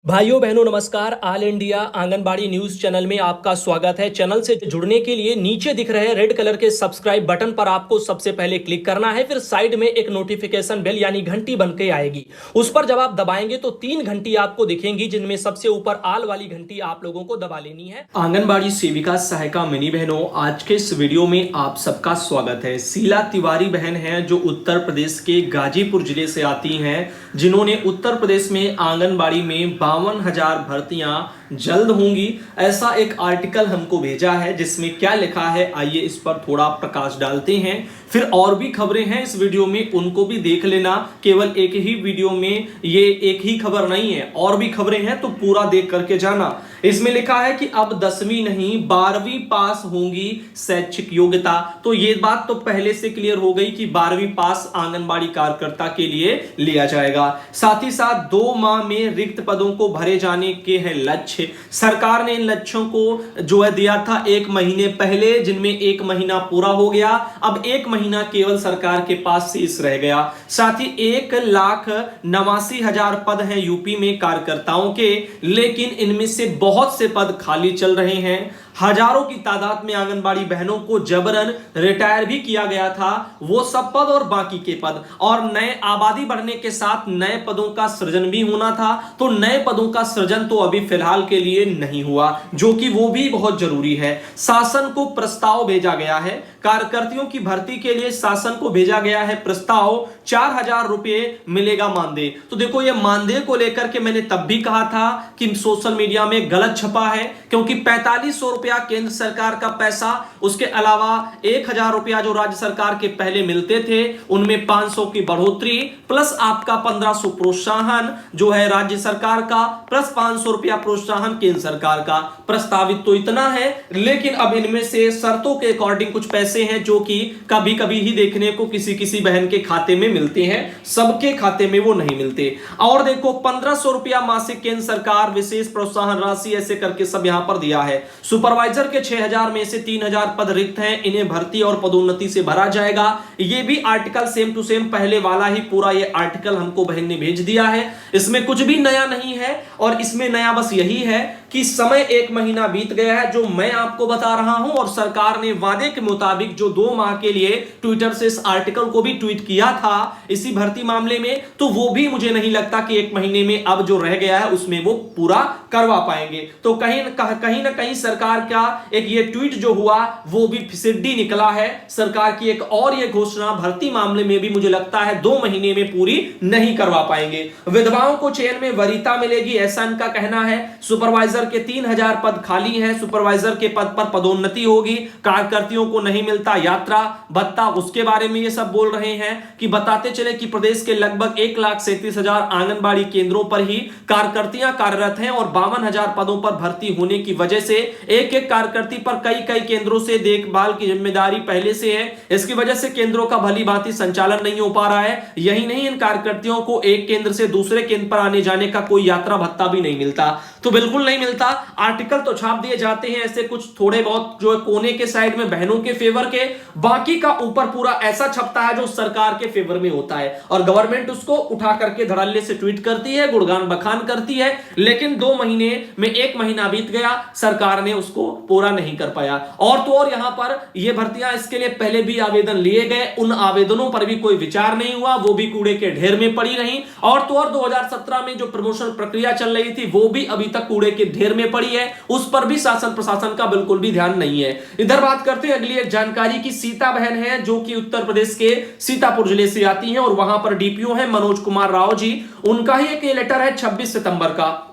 भाइयों बहनों नमस्कार। All India anganwadi news channel में आपका स्वागत है। चैनल से जुड़ने के लिए नीचे दिख रहे रेड कलर के सब्सक्राइब बटन पर आपको सबसे पहले क्लिक करना है। फिर साइड में एक नोटिफिकेशन बेल यानी घंटी बन के आएगी, उस पर जब आप दबाएंगे तो 3 घंटी आपको दिखेंगी, जिनमें सबसे ऊपर आल वाली घंटी आप लोगों को दबा लेनी है। आंगनबाड़ी सेविका सहायिका मिनी बहनों, आज के इस वीडियो में आप सबका स्वागत है। शीला तिवारी बहन है जो उत्तर प्रदेश के गाजीपुर जिले से आती हैं, जिन्होंने उत्तर प्रदेश में आंगनबाड़ी में 52,000 भर्तियां जल्द होंगी, ऐसा एक आर्टिकल हमको भेजा है। जिसमें क्या लिखा है आइए इस पर थोड़ा प्रकाश डालते हैं। फिर और भी खबरें हैं इस वीडियो में, उनको भी देख लेना। केवल एक ही वीडियो में ये एक ही खबर नहीं है, और भी खबरें हैं तो पूरा देख करके जाना। इसमें लिखा है कि अब 10वीं नहीं 12वीं पास होंगी शैक्षिक योग्यता। तो ये बात तो पहले से क्लियर हो गई कि 12वीं पास आंगनबाड़ी कार्यकर्ता के लिए लिया जाएगा। साथ ही साथ 2 माह में रिक्त पदों को भरे जाने के हैं लक्ष्य। सरकार ने इन लक्ष्यों को जो है दिया था 1 महीने पहले, जिनमें 1 महीना पूरा हो गया। अब 1 महीना केवल सरकार के पास शेष रह गया। साथ ही 1,89,000 पद हैं यूपी में कार्यकर्ताओं के, लेकिन इनमें से बहुत से पद खाली चल रहे हैं। हजारों की तादाद में आंगनबाड़ी बहनों को जबरन रिटायर भी किया गया था, वो सब पद और बाकी के पद। और नए आबादी बढ़ने के साथ नए पदों का सृजन भी होना था, तो नए पदों का सृजन तो अभी फिलहाल के लिए नहीं हुआ, जो कि वो भी बहुत जरूरी है। शासन को प्रस्ताव भेजा गया है, कार्यकर्तियों की भर्ती के लिए शासन को भेजा गया है प्रस्ताव। 4,000 रुपए मिलेगा मानदेय। तो देखो, ये मानदेय को लेकर के मैंने तब भी कहा था कि सोशल मीडिया में गलत छपा है, क्योंकि 4500 रुपया केंद्र सरकार का पैसा, उसके अलावा 1,000 रुपया जो राज्य सरकार के पहले मिलते थे, उनमें 500 की बढ़ोतरी, प्लस आपका 1500 प्रोत्साहन जो है राज्य सरकार का, प्लस 500 रुपया प्रोत्साहन केंद्र सरकार का। प्रस्तावित तो इतना है, लेकिन अब इनमें से शर्तों के अकॉर्डिंग कुछ पैसे हैं जो कि कभी कभी ही देखने को किसी किसी बहन के खाते में मिलते हैं, सबके खाते में वो नहीं मिलते। और देखो, 1500 रुपया मासिक केंद्र सरकार विशेष प्रोत्साहन राशि, ऐसे करके सब यहां पर दिया है। सुपरवाइजर के 6,000 में से 3,000 पद रिक्त हैं, इन्हें भर्ती और पदोन्नति से भरा जाएगा। ये भी आर्टिकल सेम टू सेम पहले वाला ही पूरा ये आर्टिकल हमको बहन ने भेज दिया है। इसमें कुछ भी नया नहीं है, और इसमें नया बस यही है कि समय 1 महीना बीत गया है जो मैं आपको बता रहा हूं, और सरकार ने वादे के मुताबिक जो 2 माह के लिए ट्विटर से इस आर्टिकल को भी ट्वीट किया था इसी भर्ती मामले में, तो वो भी मुझे नहीं लगता कि 1 महीने में अब जो रह गया है उसमें वो पूरा करवा पाएंगे। तो कहीं ना कहीं सरकार का एक ये ट्वीट जो हुआ वो भी फिसड्डी निकला है। सरकार की एक और ये घोषणा भर्ती मामले में भी मुझे लगता है 2 महीने में पूरी नहीं करवा पाएंगे। विधवाओं को चयन में वरीयता मिलेगी, ऐसा इनका कहना है। सुपरवाइजर के 3,000 पद खाली हैं, सुपरवाइजर के पद पर पदोन्नति होगी। कार्यकर्तियों को नहीं मिलता यात्रा भत्ता, उसके बारे में ये सब बोल रहे हैं। कि बताते चले कि प्रदेश के लगभग 1,37,000 आंगनबाड़ी केंद्रों पर ही कार्यकर्तियां कार्यरत हैं, और 52,000 पदों पर भर्ती होने की वजह से एक एक कार्यकर्ती पर कई केंद्रों से देखभाल की जिम्मेदारी पहले से है। इसकी वजह से केंद्रों का भली भांति संचालन नहीं हो पा रहा है। यही नहीं, इन कार्यकर्तियों को एक केंद्र से दूसरे केंद्र पर आने जाने का कोई यात्रा भत्ता भी नहीं मिलता, तो बिल्कुल नहीं मिलता। आर्टिकल तो छाप दिए जाते हैं ऐसे कुछ थोड़े बहुत जो है कोने के साइड में बहनों के फेवर के, बाकी का ऊपर पूरा ऐसा छपता है जो सरकार के फेवर में होता है, और गवर्नमेंट उसको उठा करके धड़ल्ले से ट्वीट करती है, गुणगान बखान करती है। लेकिन 2 महीने में 1 महीना बीत गया, सरकार ने उसको पूरा नहीं कर पाया। और तो और यहां पर ये भर्तियां, इसके लिए पहले भी आवेदन लिए गए, उन आवेदनों पर भी कोई विचार नहीं हुआ, वो भी कूड़े के ढेर में पड़ी रही। और तो और 2017 में जो प्रमोशन प्रक्रिया चल रही थी वो भी अभी तक कूड़े के ढेर में पड़ी है, उस पर भी शासन प्रशासन का बिल्कुल भी ध्यान नहीं है। इधर बात करते हैं अगली एक जानकारी की। सीता बहन है जो कि उत्तर प्रदेश के सीतापुर जिले से आती हैं, और वहां पर डीपीओ है मनोज कुमार राव जी। उनका ही एक लेटर है 26 सितंबर का।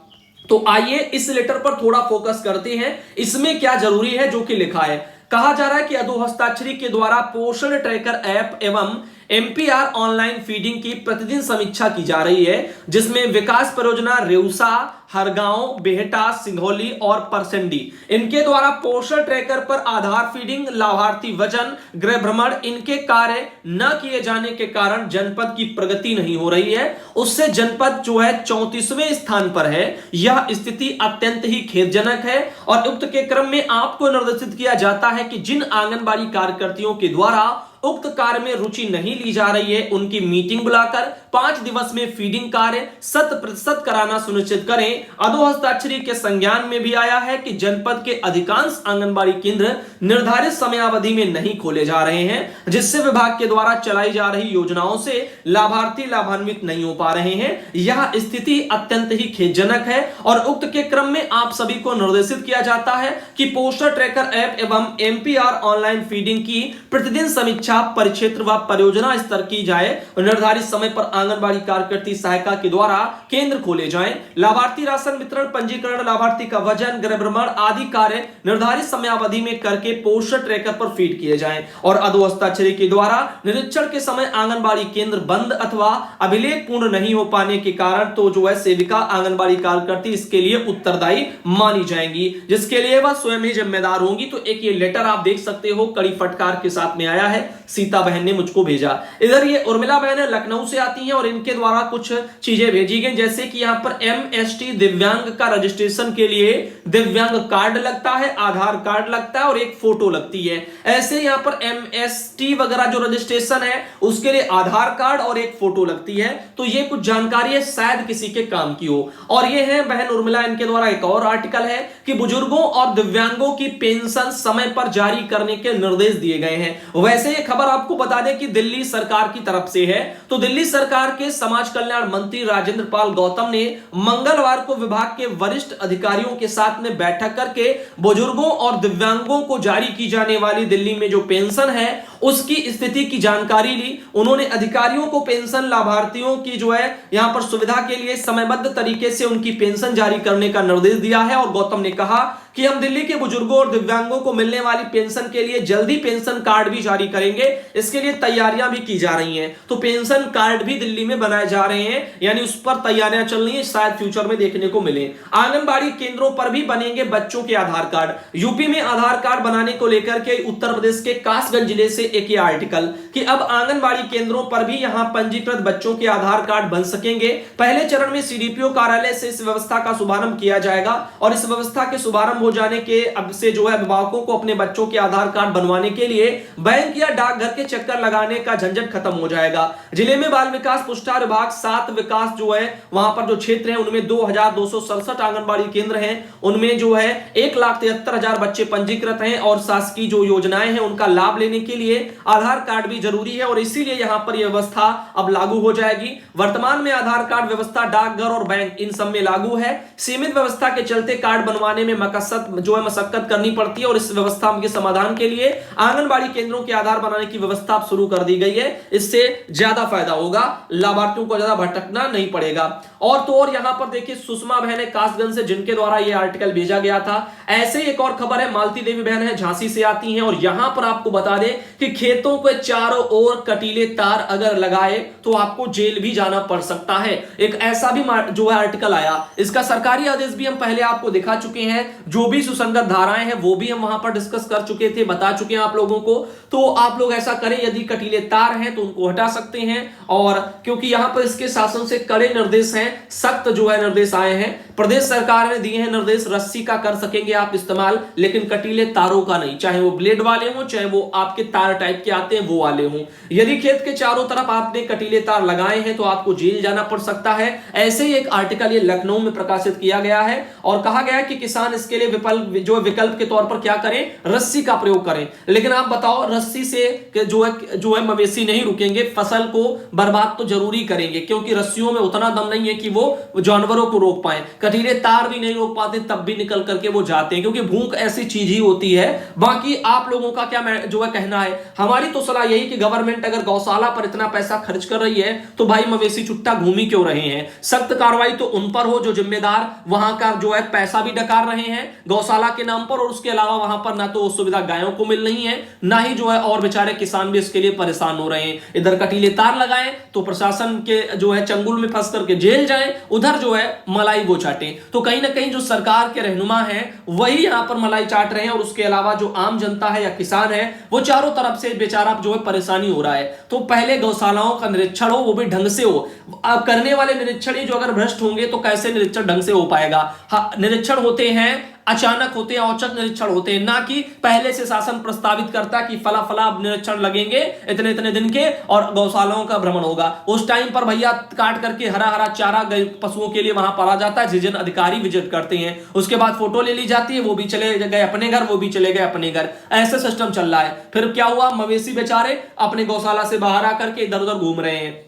तो आइए इस लेटर पर थोड़ा फोकस करते हैं, इसमें क्या जरूरी है जो कि लिखा है। कहा जा रहा है कि अधोहस्ताक्षरी के द्वारा पोषण ट्रैकर ऐप एवं एमपीआर ऑनलाइन फीडिंग की प्रतिदिन समीक्षा की जा रही है, जिसमें विकास परियोजना रेउसा, हरगांव, बेहटा, सिंघौली और परसेंडी, इनके द्वारा पोषण ट्रैकर पर आधार फीडिंग, लाभार्थी वजन, गृह भ्रमण, इनके कार्य न किए जाने के कारण जनपद की प्रगति नहीं हो रही है। उससे जनपद जो है 34वें स्थान पर है। यह स्थिति अत्यंत ही खेदजनक है, और उक्त के क्रम में आपको निर्देशित किया जाता है कि जिन आंगनबाड़ी कार्यकर्तियों के द्वारा उक्त कार्य में रुचि नहीं ली जा रही है, उनकी मीटिंग बुलाकर 5 दिवस में फीडिंग कार्य 100% कराना सुनिश्चित करें। अधोहस्ताक्षरी के संज्ञान में भी आया है कि जनपद के अधिकांश आंगनबाड़ी केंद्र निर्धारित समयावधि में नहीं खोले जा रहे हैं, जिससे विभाग के द्वारा चलाई जा रही योजनाओं से लाभार्थी लाभान्वित नहीं हो पा रहे हैं। यह स्थिति अत्यंत ही खेदजनक है और उक्त के क्रम में आप सभी को निर्देशित किया जाता है कि पोस्टर ट्रैकर ऐप एवं एमपीआर ऑनलाइन फीडिंग की प्रतिदिन समीक्षा परिक्षेत्र व परियोजना स्तर की जाए। निर्धारित समय पर आंगनबाड़ी कार्यकर्ती सहायिका के द्वारा केंद्र खोले जाएं। लाभार्थी राशन वितरण, पंजीकरण, लाभार्थी का वजन, गृह भ्रमण आदि कार्य निर्धारित समयावधि में करके पोस्टर ट्रैकर पर फीड किए जाएं और अधोहस्ताक्षरी के द्वारा निरीक्षण के समय आंगनबाड़ी केंद्र बंद अथवा अभिलेख पूर्ण नहीं हो पाने के कारण तो जो है सेविका आंगनबाड़ी कार्यकर्ती इसके लिए उत्तरदायी मानी जाएंगी, जिसके लिए वह स्वयं ही जिम्मेदार होंगी। तो एक ये लेटर आप देख सकते हो कड़ी फटकार के साथ में आया है, सीता बहन ने मुझको भेजा। इधर ये उर्मिला बहन लखनऊ से आती हैं और इनके द्वारा कुछ चीजें भेजी गई, जैसे कि यहां पर एमएसटी दिव्यांग का रजिस्ट्रेशन के लिए दिव्यांग कार्ड लगता है, आधार कार्ड लगता है और एक फोटो लगती है। ऐसे यहां पर एमएसटी वगैरह जो रजिस्ट्रेशन है उसके लिए आधार कार्ड और एक फोटो लगती है। तो ये कुछ जानकारी है, शायद किसी के काम की हो। और ये है बहन उर्मिला, इनके द्वारा एक और आर्टिकल है कि बुजुर्गों और दिव्यांगों की पेंशन समय पर जारी करने के निर्देश दिए गए हैं। वैसे ये खबर आपको बता दें कि दिल्ली सरकार की तरफ से है। तो दिल्ली सरकार के समाज कल्याण मंत्री राजेंद्र पाल गौतम ने मंगलवार को विभाग के वरिष्ठ अधिकारियों के साथ में बैठक करके बुजुर्गों और दिव्यांगों को जारी की जाने वाली दिल्ली में जो पेंशन है उसकी स्थिति की जानकारी ली। उन्होंने अधिकारियों को पेंशन लाभार्थियों की जो है यहां पर सुविधा के लिए समयबद्ध तरीके से उनकी पेंशन जारी करने का निर्देश दिया है। और गौतम ने कहा कि हम दिल्ली के बुजुर्गों और दिव्यांगों को मिलने वाली पेंशन के लिए जल्दी पेंशन कार्ड भी जारी करेंगे। इसके लिए तैयारियां भी की जा रही हैं। तो पेंशन कार्ड भी दिल्ली में बनाए जा रहे हैं, यानी उस पर तैयारियां चल रही हैं, शायद फ्यूचर में देखने को मिले। आंगनबाड़ी केंद्रों पर भी बनेंगे बच्चों के आधार कार्ड। यूपी में आधार कार्ड बनाने को लेकर के उत्तर प्रदेश के कासगंज जिले से एक आर्टिकल कि अब आंगनबाड़ी केंद्रों पर भी यहां पंजीकृत बच्चों के आधार कार्ड बन सकेंगे। पहले चरण में सीडीपीओ कार्यालय से इस व्यवस्था का शुभारंभ किया जाएगा और इस व्यवस्था के शुभारंभ हो जाने के अब से जो है अभिभावकों को अपने बच्चों के आधार कार्ड बनवाने के लिए बैंक या डाकघर के चक्कर लगाने का झंझट खत्म हो जाएगा। जिले में बाल विकास पुष्टार विभाग 7 विकास जो है वहां पर जो क्षेत्र है उनमें 2267 आंगनबाड़ी केंद्र हैं। उनमें जो है 1,73,000 बच्चे पंजीकृत हैं और शासकीय जो योजनाएं हैं उनका लाभ लेने के लिए आधार कार्ड भी जरूरी है और इसीलिए यहां पर यह व्यवस्था अब लागू हो जाएगी। वर्तमान में आधार कार्ड व्यवस्था डाकघर और बैंक इन सब में लागू है। सीमित व्यवस्था के चलते कार्ड बनवाने में मशक्कत करनी पड़ती है और इस व्यवस्था के समाधान के लिए आंगनबाड़ी केंद्रों के आधार बनाने की व्यवस्था अब शुरू कर दी गई है। इससे ज्यादा फायदा होगा, लाभार्थियों को ज्यादा भटकना नहीं पड़ेगा। और तो और यहां पर देखिए सुषमा बहन है कासगंज से, जिनके द्वारा यह आर्टिकल भेजा गया था। ऐसे एक और खबर है, मालती देवी बहन है झांसी से आती हैं और यहां पर आपको बता दें कि खेतों के चारों ओर कटीले तार अगर लगाए तो आपको जेल भी जाना पड़ सकता है। एक ऐसा भी जो है आर्टिकल आया। इसका सरकारी आदेश भी हम पहले आपको दिखा चुके हैं, जो भी सुसंगत धाराएं हैं वो भी हम वहां पर डिस्कस कर चुके थे, बता चुके हैं आप लोगों को। तो आप लोग ऐसा करें, यदि कटीले तार हैं तो उनको हटा सकते हैं। और क्योंकि यहां पर इसके शासन से कड़े निर्देश हैं, सख्त जो है निर्देश आए हैं, प्रदेश सरकार ने दिए हैं निर्देश, रस्सी का कर सकेंगे आप इस्तेमाल, लेकिन कटीले तारों का नहीं, चाहे वो ब्लेड वाले हो चाहे वो आपके तार टाइप के आते हैं वो वाले हो। यदि खेत के चारों तरफ आपने कटीले तार लगाए हैं तो आपको जेल जाना पड़ सकता है। ऐसे ही एक आर्टिकल ये लखनऊ में प्रकाशित किया गया है और कहा गया है कि किसान इसके लिए विकल्प के तौर पर क्या करें, रस्सी का प्रयोग करें। लेकिन आप बताओ, रस्सी से जो है मवेशी नहीं रुकेंगे, फसल को बर्बाद तो जरूरी करेंगे, क्योंकि रस्सियों में उतना दम नहीं है कि वो जानवरों को रोक पाए। कटीले तार भी नहीं रोक पाते, तब भी निकल करके वो जाते हैं, क्योंकि भूख ऐसी चीज ही होती है। बाकी आप लोगों का क्या जो है कहना है? हमारी तो सलाह यही कि गवर्नमेंट अगर गौशाला पर इतना पैसा खर्च कर रही है तो भाई मवेशी चुट्टा घूमी क्यों रहे हैं? सख्त कार्रवाई तो उन पर हो जो जिम्मेदार वहां का जो है पैसा भी डकार रहे हैं गौशाला के नाम पर, और उसके अलावा वहां पर ना तो सुविधा गायों को मिल रही है, ना ही जो है और बेचारे किसान भी इसके लिए परेशान हो रहे हैं। इधर कटीले तार लगाएं तो प्रशासन के जो है चंगुल में फंस करके जेल जाएं, उधर जो है मलाई वो चाटे। तो कहीं ना कहीं जो सरकार के रहनुमा हैं वही यहां पर मलाई चाट रहे हैं, और उसके अलावा जो आम जनता है या किसान है वो चारों तरफ से बेचारा जो है परेशानी हो रहा है। तो पहले गौशालाओं का निरीक्षण हो, वो भी ढंग से हो। अब करने वाले निरीक्षण ही जो अगर भ्रष्ट होंगे तो कैसे निरीक्षण ढंग से हो पाएगा? हाँ, निरीक्षण होते हैं अचानक होते हैं, औचक निरीक्षण होते हैं, ना कि पहले से शासन प्रस्तावित करता कि फला फला निरीक्षण लगेंगे इतने इतने दिन के और गौशालाओं का भ्रमण होगा। उस टाइम पर भैया काट करके हरा हरा चारा पशुओं के लिए वहां पाला जाता है, जिन अधिकारी विजिट करते हैं, उसके बाद फोटो ले ली जाती है, वो भी चले गए अपने घर, वो भी चले गए अपने घर, ऐसे सिस्टम चल रहा है। फिर क्या हुआ, मवेशी बेचारे अपने गौशाला से बाहर आकर के इधर उधर घूम रहे हैं।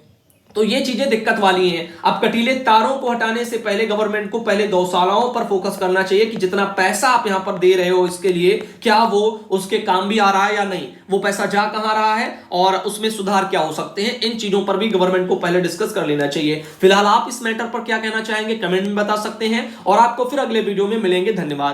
तो ये चीजें दिक्कत वाली हैं। अब कटीले तारों को हटाने से पहले गवर्नमेंट को पहले गौशालाओं पर फोकस करना चाहिए कि जितना पैसा आप यहां पर दे रहे हो इसके लिए, क्या वो उसके काम भी आ रहा है या नहीं, वो पैसा जा कहां रहा है और उसमें सुधार क्या हो सकते हैं। इन चीजों पर भी गवर्नमेंट को पहले डिस्कस कर लेना चाहिए। फिलहाल आप इस मैटर पर क्या कहना चाहेंगे कमेंट में बता सकते हैं और आपको फिर अगले वीडियो में मिलेंगे। धन्यवाद।